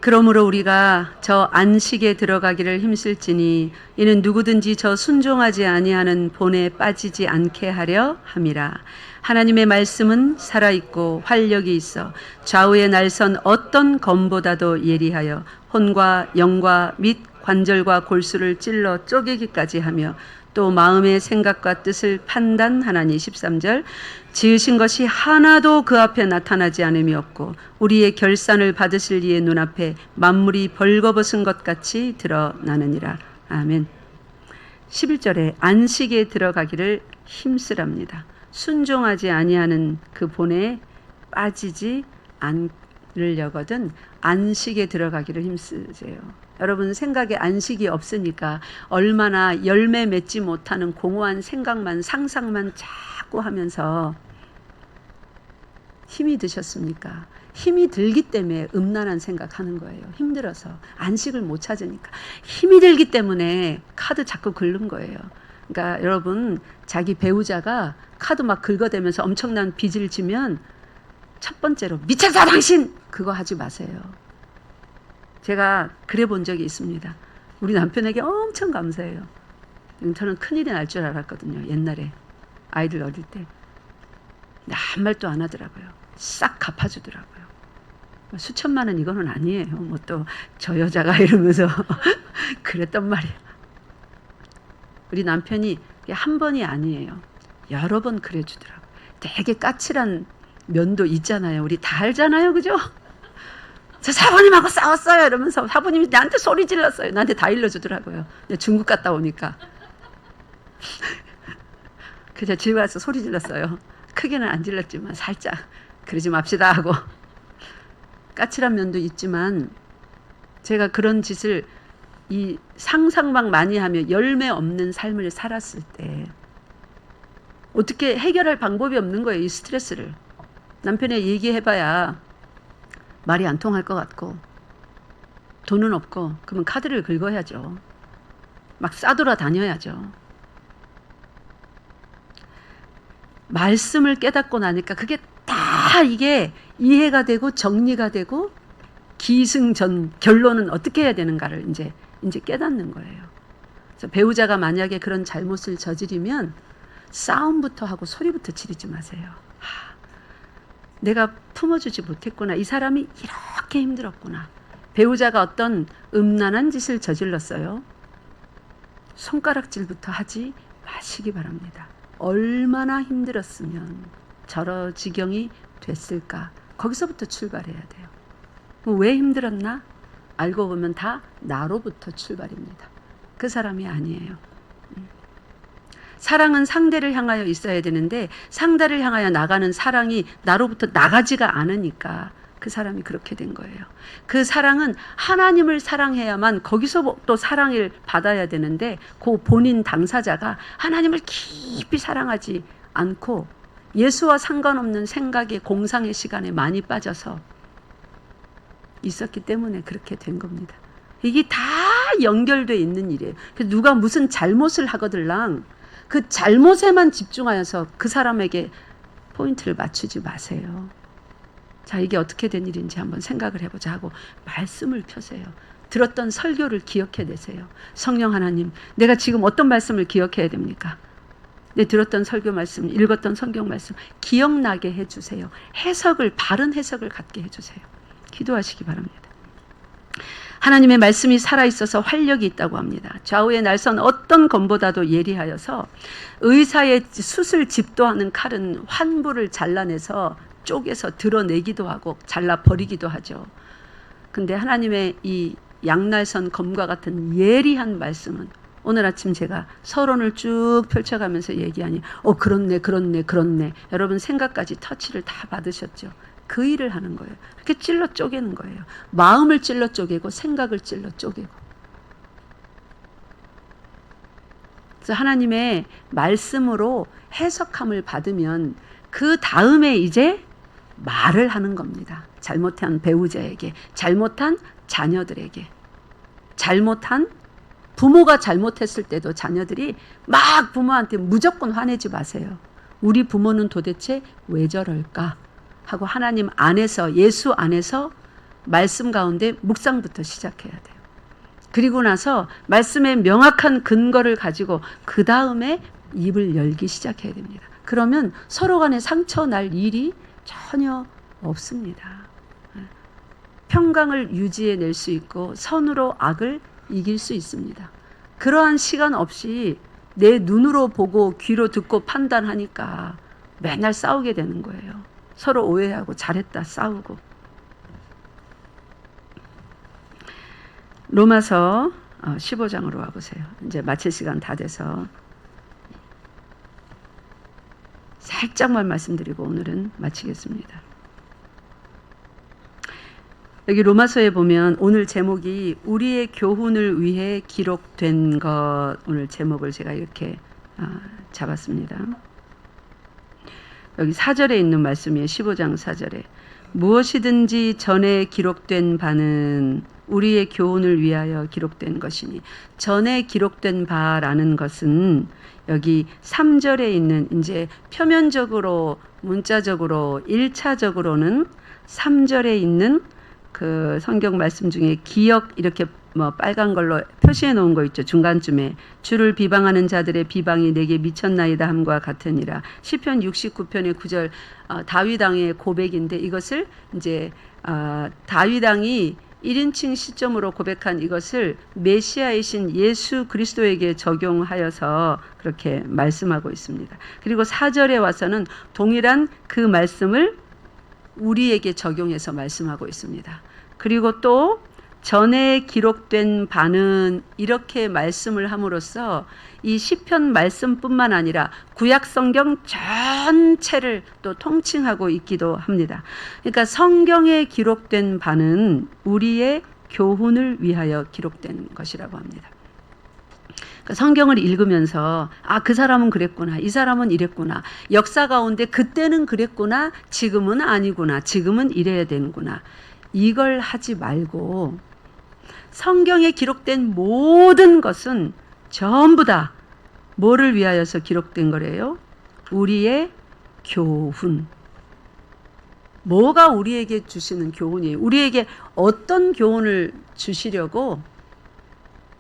그러므로 우리가 저 안식에 들어가기를 힘쓸지니 이는 누구든지 저 순종하지 아니하는 본에 빠지지 않게 하려 함이라. 하나님의 말씀은 살아있고 활력이 있어 좌우에 날선 어떤 검보다도 예리하여 혼과 영과 및 관절과 골수를 찔러 쪼개기까지 하며 또 마음의 생각과 뜻을 판단하나니 13절 지으신 것이 하나도 그 앞에 나타나지 않음이 없고 우리의 결산을 받으실 이의 눈앞에 만물이 벌거벗은 것 같이 드러나느니라. 아멘. 11절에 안식에 들어가기를 힘쓰랍니다. 순종하지 아니하는 그 본에 빠지지 않으려거든 안식에 들어가기를 힘쓰세요. 여러분 생각에 안식이 없으니까 얼마나 열매 맺지 못하는 공허한 생각만 상상만 자꾸 하면서 힘이 드셨습니까? 힘이 들기 때문에 음란한 생각하는 거예요. 힘들어서 안식을 못 찾으니까 힘이 들기 때문에 카드 자꾸 긁는 거예요. 그러니까 여러분 자기 배우자가 카드 막 긁어대면서 엄청난 빚을 지면 첫 번째로 미쳤어 당신 그거 하지 마세요. 제가 그래 본 적이 있습니다. 우리 남편에게 엄청 감사해요. 저는 큰일이 날 줄 알았거든요. 옛날에 아이들 어릴 때 아무 말도 안 하더라고요. 싹 갚아주더라고요. 수천만 원 이거는 아니에요. 뭐 또 저 여자가 이러면서 그랬단 말이에요. 우리 남편이 한 번이 아니에요. 여러 번 그래 주더라고요. 되게 까칠한 면도 있잖아요. 우리 다 알잖아요. 그죠? 저 사부님하고 싸웠어요. 이러면서 사부님이 나한테 소리 질렀어요. 나한테 다 일러주더라고요. 중국 갔다 오니까. 그래서 집에 가서 소리 질렀어요. 크게는 안 질렀지만 살짝 그러지 맙시다 하고. 까칠한 면도 있지만 제가 그런 짓을 이 상상만 많이 하며 열매 없는 삶을 살았을 때 어떻게 해결할 방법이 없는 거예요. 이 스트레스를. 남편에 얘기해봐야 말이 안 통할 것 같고 돈은 없고 그러면 카드를 긁어야죠. 막 싸돌아 다녀야죠. 말씀을 깨닫고 나니까 그게 다 이게 이해가 되고 정리가 되고 기승전 결론은 어떻게 해야 되는가를 이제 깨닫는 거예요. 그래서 배우자가 만약에 그런 잘못을 저지르면 싸움부터 하고 소리부터 지르지 마세요. 내가 품어주지 못했구나. 이 사람이 이렇게 힘들었구나. 배우자가 어떤 음란한 짓을 저질렀어요. 손가락질부터 하지 마시기 바랍니다. 얼마나 힘들었으면 저런 지경이 됐을까. 거기서부터 출발해야 돼요. 왜 힘들었나? 알고 보면 다 나로부터 출발입니다. 그 사람이 아니에요. 사랑은 상대를 향하여 있어야 되는데 상대를 향하여 나가는 사랑이 나로부터 나가지가 않으니까 그 사람이 그렇게 된 거예요. 그 사랑은 하나님을 사랑해야만 거기서 또 사랑을 받아야 되는데 그 본인 당사자가 하나님을 깊이 사랑하지 않고 예수와 상관없는 생각에 공상의 시간에 많이 빠져서 있었기 때문에 그렇게 된 겁니다. 이게 다 연결되어 있는 일이에요. 누가 무슨 잘못을 하거들랑 그 잘못에만 집중하여서 그 사람에게 포인트를 맞추지 마세요. 자, 이게 어떻게 된 일인지 한번 생각을 해보자 하고 말씀을 펴세요. 들었던 설교를 기억해내세요. 성령 하나님, 내가 지금 어떤 말씀을 기억해야 됩니까? 내 들었던 설교 말씀, 읽었던 성경 말씀 기억나게 해주세요. 해석을, 바른 해석을 갖게 해주세요. 기도하시기 바랍니다. 하나님의 말씀이 살아있어서 활력이 있다고 합니다. 좌우의 날선 어떤 검보다도 예리하여서 의사의 숯을 집도하는 칼은 환부를 잘라내서 쪼개서 드러내기도 하고 잘라버리기도 하죠. 근데 하나님의 이 양날선 검과 같은 예리한 말씀은 오늘 아침 제가 서론을 쭉 펼쳐가면서 얘기하니 그렇네. 여러분 생각까지 터치를 다 받으셨죠. 그 일을 하는 거예요. 이렇게 찔러 쪼개는 거예요. 마음을 찔러 쪼개고 생각을 찔러 쪼개고. 그래서 하나님의 말씀으로 해석함을 받으면 그 다음에 이제 말을 하는 겁니다. 잘못한 배우자에게, 잘못한 자녀들에게, 잘못한 부모가 잘못했을 때도 자녀들이 막 부모한테 무조건 화내지 마세요. 우리 부모는 도대체 왜 저럴까? 하고 하나님 안에서, 예수 안에서 말씀 가운데 묵상부터 시작해야 돼요. 그리고 나서 말씀의 명확한 근거를 가지고 그 다음에 입을 열기 시작해야 됩니다. 그러면 서로 간에 상처 날 일이 전혀 없습니다. 평강을 유지해낼 수 있고 선으로 악을 이길 수 있습니다. 그러한 시간 없이 내 눈으로 보고 귀로 듣고 판단하니까 맨날 싸우게 되는 거예요. 서로 오해하고 잘했다 싸우고. 로마서 15장으로 와보세요. 이제 마칠 시간 다 돼서 살짝만 말씀드리고 오늘은 마치겠습니다. 여기 로마서에 보면 오늘 제목이 우리의 교훈을 위해 기록된 것, 오늘 제목을 제가 이렇게 잡았습니다. 여기 4절에 있는 말씀이에요. 15장 4절에 무엇이든지 전에 기록된 바는 우리의 교훈을 위하여 기록된 것이니, 전에 기록된 바라는 것은 여기 3절에 있는 이제 표면적으로 문자적으로 1차적으로는 3절에 있는 그 성경 말씀 중에 기억 이렇게 뭐 빨간 걸로 표시해 놓은 거 있죠. 중간쯤에 주를 비방하는 자들의 비방이 내게 미쳤나이다 함과 같으니라. 시편 69편의 9절 다윗 왕의 고백인데, 이것을 이제 다윗 왕이 1인칭 시점으로 고백한 이것을 메시아이신 예수 그리스도에게 적용하여서 그렇게 말씀하고 있습니다. 그리고 4절에 와서는 동일한 그 말씀을 우리에게 적용해서 말씀하고 있습니다. 그리고 또 전에 기록된 바는 이렇게 말씀을 함으로써 이 시편 말씀뿐만 아니라 구약 성경 전체를 또 통칭하고 있기도 합니다. 그러니까 성경에 기록된 바는 우리의 교훈을 위하여 기록된 것이라고 합니다. 그러니까 성경을 읽으면서 그 사람은 그랬구나, 이 사람은 이랬구나, 역사 가운데 그때는 그랬구나, 지금은 아니구나, 지금은 이래야 되는구나, 이걸 하지 말고 성경에 기록된 모든 것은 전부 다 뭐를 위하여서 기록된 거래요? 우리의 교훈. 뭐가 우리에게 주시는 교훈이에요? 우리에게 어떤 교훈을 주시려고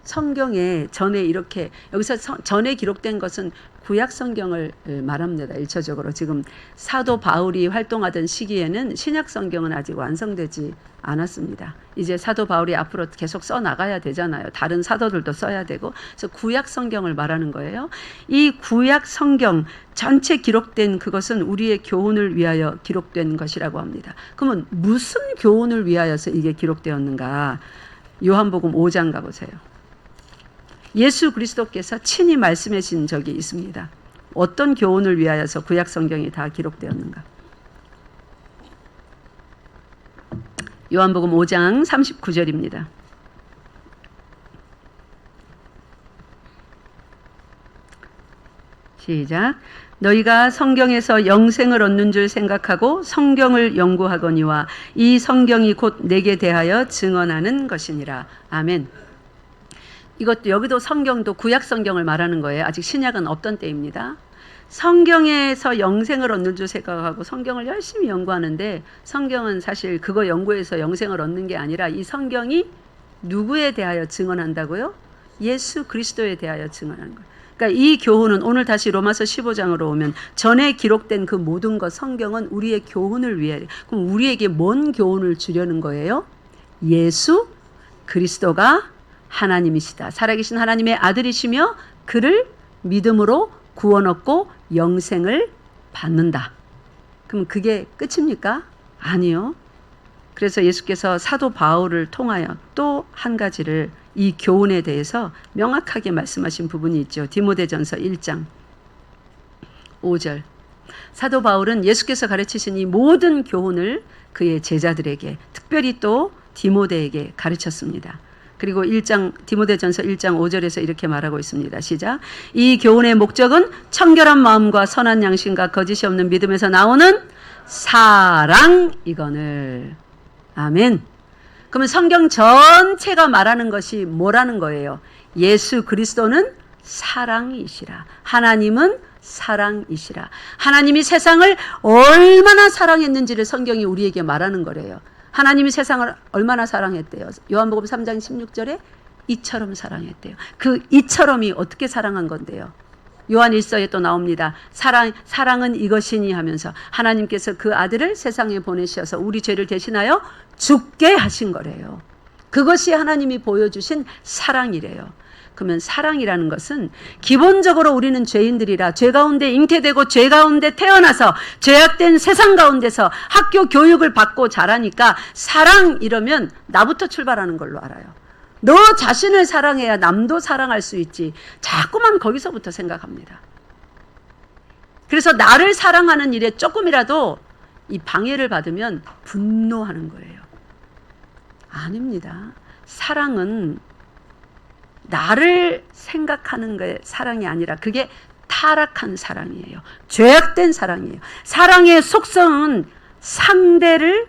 성경에 전에 이렇게, 여기서 전에 기록된 것은 구약 성경을 말합니다. 1차적으로 지금 사도 바울이 활동하던 시기에는 신약 성경은 아직 완성되지 않았습니다. 이제 사도 바울이 앞으로 계속 써 나가야 되잖아요. 다른 사도들도 써야 되고. 그래서 구약 성경을 말하는 거예요. 이 구약 성경 전체 기록된 그것은 우리의 교훈을 위하여 기록된 것이라고 합니다. 그러면 무슨 교훈을 위하여서 이게 기록되었는가? 요한복음 5장 가보세요. 예수 그리스도께서 친히 말씀해 주신 적이 있습니다. 어떤 교훈을 위하여서 구약 성경이 다 기록되었는가? 요한복음 5장 39절입니다. 시작. 너희가 성경에서 영생을 얻는 줄 생각하고 성경을 연구하거니와 이 성경이 곧 내게 대하여 증언하는 것이니라. 아멘. 이것도 여기도 성경도 구약 성경을 말하는 거예요. 아직 신약은 없던 때입니다. 성경에서 영생을 얻는 줄 생각하고 성경을 열심히 연구하는데, 성경은 사실 그거 연구해서 영생을 얻는 게 아니라 이 성경이 누구에 대하여 증언한다고요? 예수 그리스도에 대하여 증언하는 거예요. 그러니까 이 교훈은 오늘 다시 로마서 15장으로 오면 전에 기록된 그 모든 것, 성경은 우리의 교훈을 위해, 그럼 우리에게 뭔 교훈을 주려는 거예요? 예수 그리스도가 하나님이시다, 살아계신 하나님의 아들이시며 그를 믿음으로 구원 얻고 영생을 받는다. 그럼 그게 끝입니까? 아니요. 그래서 예수께서 사도 바울을 통하여 또 한 가지를 이 교훈에 대해서 명확하게 말씀하신 부분이 있죠. 디모데전서 1장 5절. 사도 바울은 예수께서 가르치신 이 모든 교훈을 그의 제자들에게, 특별히 또 디모데에게 가르쳤습니다. 그리고 디모데전서 1장 5절에서 이렇게 말하고 있습니다. 시작. 이 교훈의 목적은 청결한 마음과 선한 양심과 거짓이 없는 믿음에서 나오는 사랑이거늘. 아멘. 그러면 성경 전체가 말하는 것이 뭐라는 거예요? 예수 그리스도는 사랑이시라. 하나님은 사랑이시라. 하나님이 세상을 얼마나 사랑했는지를 성경이 우리에게 말하는 거래요. 하나님이 세상을 얼마나 사랑했대요? 요한복음 3장 16절에 이처럼 사랑했대요. 그 이처럼이 어떻게 사랑한 건데요? 요한 1서에 또 나옵니다. 사랑은 이것이니 하면서 하나님께서 그 아들을 세상에 보내셔서 우리 죄를 대신하여 죽게 하신 거래요. 그것이 하나님이 보여주신 사랑이래요. 그러면 사랑이라는 것은 기본적으로 우리는 죄인들이라 죄 가운데 잉태되고 죄 가운데 태어나서 죄악된 세상 가운데서 학교 교육을 받고 자라니까 사랑 이러면 나부터 출발하는 걸로 알아요. 너 자신을 사랑해야 남도 사랑할 수 있지. 자꾸만 거기서부터 생각합니다. 그래서 나를 사랑하는 일에 조금이라도 이 방해를 받으면 분노하는 거예요. 아닙니다. 사랑은 나를 생각하는 게 사랑이 아니라 그게 타락한 사랑이에요. 죄악된 사랑이에요. 사랑의 속성은 상대를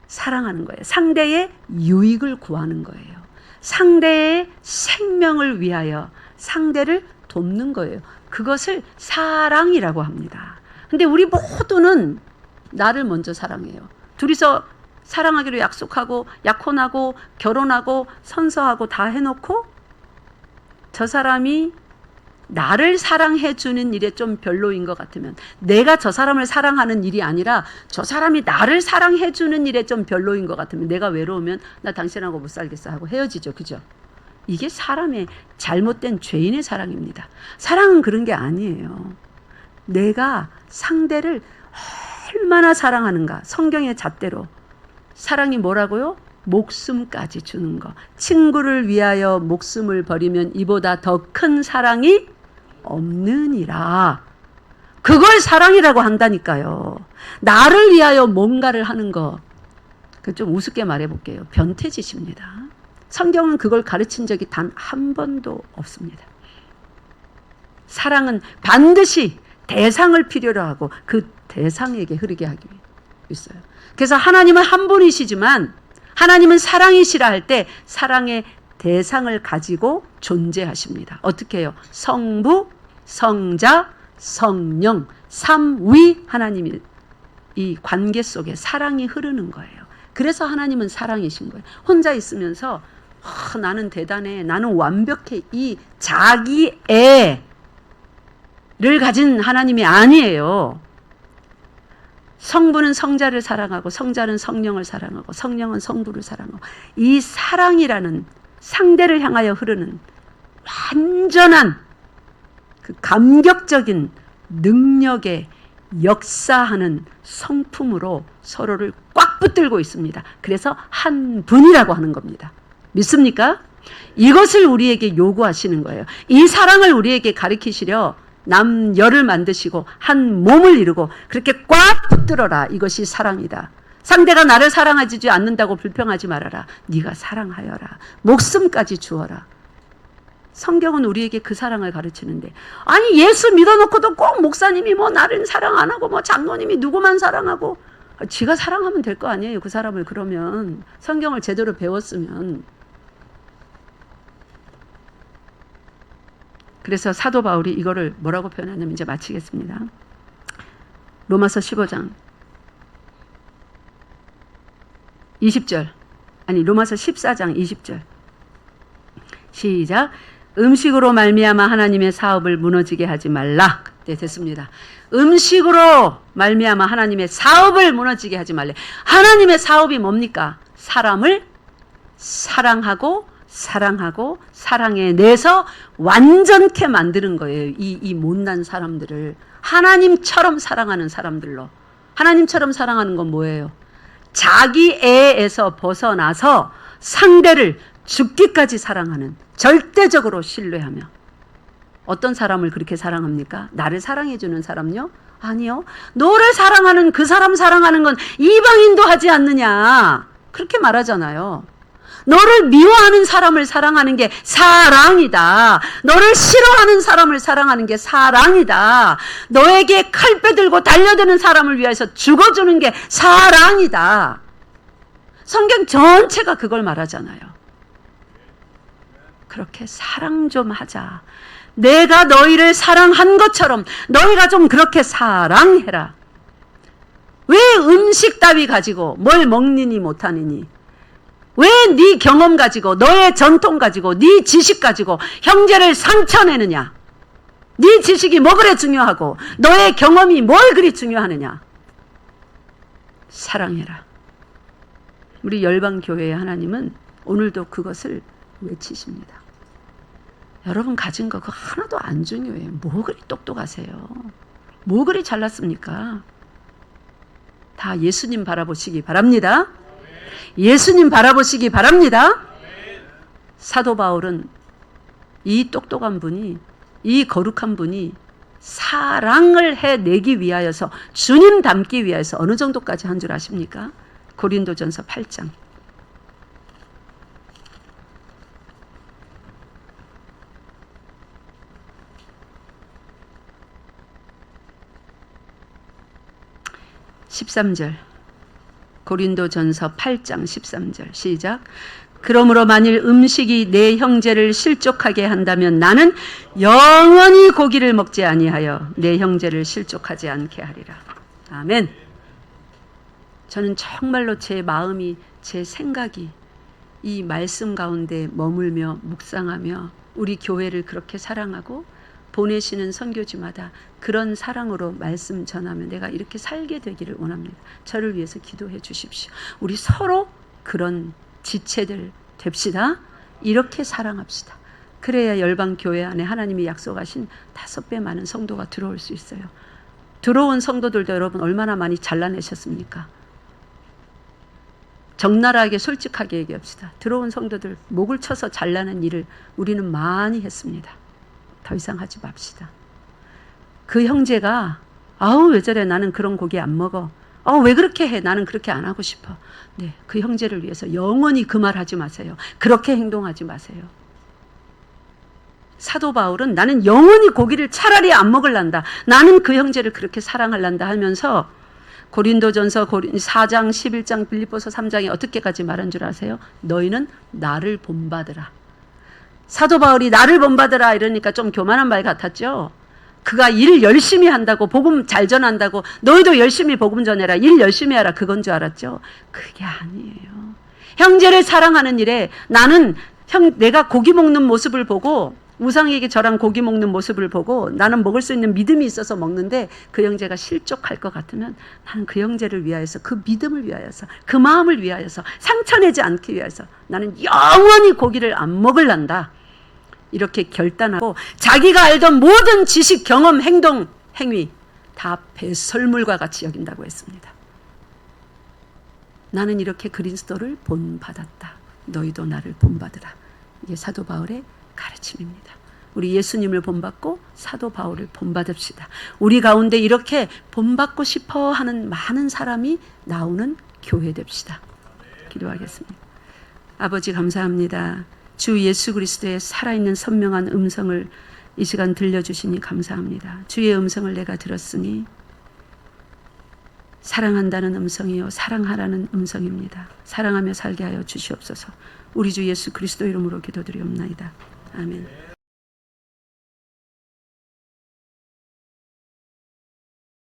사랑하는 거예요. 상대의 유익을 구하는 거예요. 상대의 생명을 위하여 상대를 돕는 거예요. 그것을 사랑이라고 합니다. 근데 우리 모두는 나를 먼저 사랑해요. 둘이서 사랑하기로 약속하고 약혼하고 결혼하고 선서하고 다 해놓고 저 사람이 나를 사랑해 주는 일에 좀 별로인 것 같으면, 내가 저 사람을 사랑하는 일이 아니라 저 사람이 나를 사랑해 주는 일에 좀 별로인 것 같으면, 내가 외로우면 나 당신하고 못 살겠어 하고 헤어지죠. 그죠? 이게 사람의 잘못된 죄인의 사랑입니다. 사랑은 그런 게 아니에요. 내가 상대를 얼마나 사랑하는가. 성경의 잣대로 사랑이 뭐라고요? 목숨까지 주는 거. 친구를 위하여 목숨을 버리면 이보다 더 큰 사랑이 없느니라. 그걸 사랑이라고 한다니까요. 나를 위하여 뭔가를 하는 거. 좀 우습게 말해볼게요. 변태짓입니다. 성경은 그걸 가르친 적이 단 한 번도 없습니다. 사랑은 반드시 대상을 필요로 하고 그 대상에게 흐르게 하기 위해 있어요. 그래서 하나님은 한 분이시지만 하나님은 사랑이시라 할 때 사랑의 대상을 가지고 존재하십니다. 어떻게 해요? 성부, 성자, 성령, 삼위 하나님이 이 관계 속에 사랑이 흐르는 거예요. 그래서 하나님은 사랑이신 거예요. 혼자 있으면서 나는 대단해, 나는 완벽해, 이 자기애를 가진 하나님이 아니에요. 성부는 성자를 사랑하고 성자는 성령을 사랑하고 성령은 성부를 사랑하고, 이 사랑이라는 상대를 향하여 흐르는 완전한 그 감격적인 능력의 역사하는 성품으로 서로를 꽉 붙들고 있습니다. 그래서 한 분이라고 하는 겁니다. 믿습니까? 이것을 우리에게 요구하시는 거예요. 이 사랑을 우리에게 가르치시려 남녀를 만드시고 한 몸을 이루고 그렇게 꽉 붙들어라. 이것이 사랑이다. 상대가 나를 사랑하지 않는다고 불평하지 말아라. 네가 사랑하여라. 목숨까지 주어라. 성경은 우리에게 그 사랑을 가르치는데, 아니 예수 믿어놓고도 꼭 목사님이 뭐 나를 사랑 안 하고 뭐 장로님이 누구만 사랑하고, 지가 사랑하면 될 거 아니에요. 그 사람을. 그러면 성경을 제대로 배웠으면. 그래서 사도 바울이 이거를 뭐라고 표현하냐면, 이제 마치겠습니다. 로마서 15장 20절, 아니 로마서 14장 20절 시작. 음식으로 말미암아 하나님의 사업을 무너지게 하지 말라. 네, 됐습니다. 음식으로 말미암아 하나님의 사업을 무너지게 하지 말래. 하나님의 사업이 뭡니까? 사람을 사랑하고 사랑하고 사랑에 내서 완전케 만드는 거예요. 이 못난 사람들을 하나님처럼 사랑하는 사람들로. 하나님처럼 사랑하는 건 뭐예요? 자기애에서 벗어나서 상대를 죽기까지 사랑하는, 절대적으로 신뢰하며. 어떤 사람을 그렇게 사랑합니까? 나를 사랑해주는 사람요? 아니요. 너를 사랑하는 그 사람 사랑하는 건 이방인도 하지 않느냐, 그렇게 말하잖아요. 너를 미워하는 사람을 사랑하는 게 사랑이다. 너를 싫어하는 사람을 사랑하는 게 사랑이다. 너에게 칼 빼들고 달려드는 사람을 위해서 죽어주는 게 사랑이다. 성경 전체가 그걸 말하잖아요. 그렇게 사랑 좀 하자. 내가 너희를 사랑한 것처럼 너희가 좀 그렇게 사랑해라. 왜 음식 따위 가지고 뭘 먹느니 못하느니, 왜 네 경험 가지고 너의 전통 가지고 네 지식 가지고 형제를 상처내느냐. 네 지식이 뭐 그래 중요하고 너의 경험이 뭘 그리 중요하느냐. 사랑해라. 우리 열방교회의 하나님은 오늘도 그것을 외치십니다. 여러분 가진 거 그거 하나도 안 중요해요. 뭐 그리 똑똑하세요. 뭐 그리 잘났습니까? 다 예수님 바라보시기 바랍니다. 예수님 바라보시기 바랍니다. 사도 바울은 이 똑똑한 분이, 이 거룩한 분이 사랑을 해내기 위하여서, 주님 닮기 위하여서 어느 정도까지 한 줄 아십니까? 고린도전서 8장. (13절) 고린도전서 8장 13절 시작. 그러므로 만일 음식이 내 형제를 실족하게 한다면 나는 영원히 고기를 먹지 아니하여 내 형제를 실족하지 않게 하리라. 아멘. 저는 정말로 제 마음이, 제 생각이 이 말씀 가운데 머물며 묵상하며 우리 교회를 그렇게 사랑하고 보내시는 선교지마다 그런 사랑으로 말씀 전하면 내가 이렇게 살게 되기를 원합니다. 저를 위해서 기도해 주십시오. 우리 서로 그런 지체들 됩시다. 이렇게 사랑합시다. 그래야 열방교회 안에 하나님이 약속하신 5배 많은 성도가 들어올 수 있어요. 들어온 성도들도 여러분 얼마나 많이 잘라내셨습니까? 적나라하게 솔직하게 얘기합시다. 들어온 성도들 목을 쳐서 잘라낸 일을 우리는 많이 했습니다. 더 이상 하지 맙시다. 그 형제가 아우 왜 저래, 나는 그런 고기 안 먹어, 왜 그렇게 해, 나는 그렇게 안 하고 싶어. 네, 그 형제를 위해서 영원히 그 말 하지 마세요. 그렇게 행동하지 마세요. 사도 바울은 나는 영원히 고기를 차라리 안 먹을란다, 나는 그 형제를 그렇게 사랑할란다 하면서 고린도전서 4장 11장 빌립보서 3장에 어떻게까지 말한 줄 아세요? 너희는 나를 본받으라. 사도 바울이 나를 본받으라 이러니까 좀 교만한 말 같았죠. 그가 일 열심히 한다고, 복음 잘 전한다고, 너희도 열심히 복음 전해라, 일 열심히 하라, 그건 줄 알았죠. 그게 아니에요. 형제를 사랑하는 일에 나는 내가 고기 먹는 모습을 보고, 우상에게 저랑 고기 먹는 모습을 보고 나는 먹을 수 있는 믿음이 있어서 먹는데 그 형제가 실족할 것 같으면 나는 그 형제를 위하여서, 그 믿음을 위하여서, 그 마음을 위하여서, 상처내지 않기 위해서 나는 영원히 고기를 안 먹을란다. 이렇게 결단하고 자기가 알던 모든 지식, 경험, 행동, 행위 다 배설물과 같이 여긴다고 했습니다. 나는 이렇게 그리스도를 본받았다. 너희도 나를 본받으라. 이게 사도 바울의 가르침입니다. 우리 예수님을 본받고 사도 바울을 본받읍시다. 우리 가운데 이렇게 본받고 싶어 하는 많은 사람이 나오는 교회 됩시다. 기도하겠습니다. 아버지 감사합니다. 주 예수 그리스도의 살아있는 선명한 음성을 이 시간 들려주시니 감사합니다. 주의 음성을 내가 들었으니 사랑한다는 음성이요, 사랑하라는 음성입니다. 사랑하며 살게 하여 주시옵소서. 우리 주 예수 그리스도 이름으로 기도드리옵나이다. 아멘.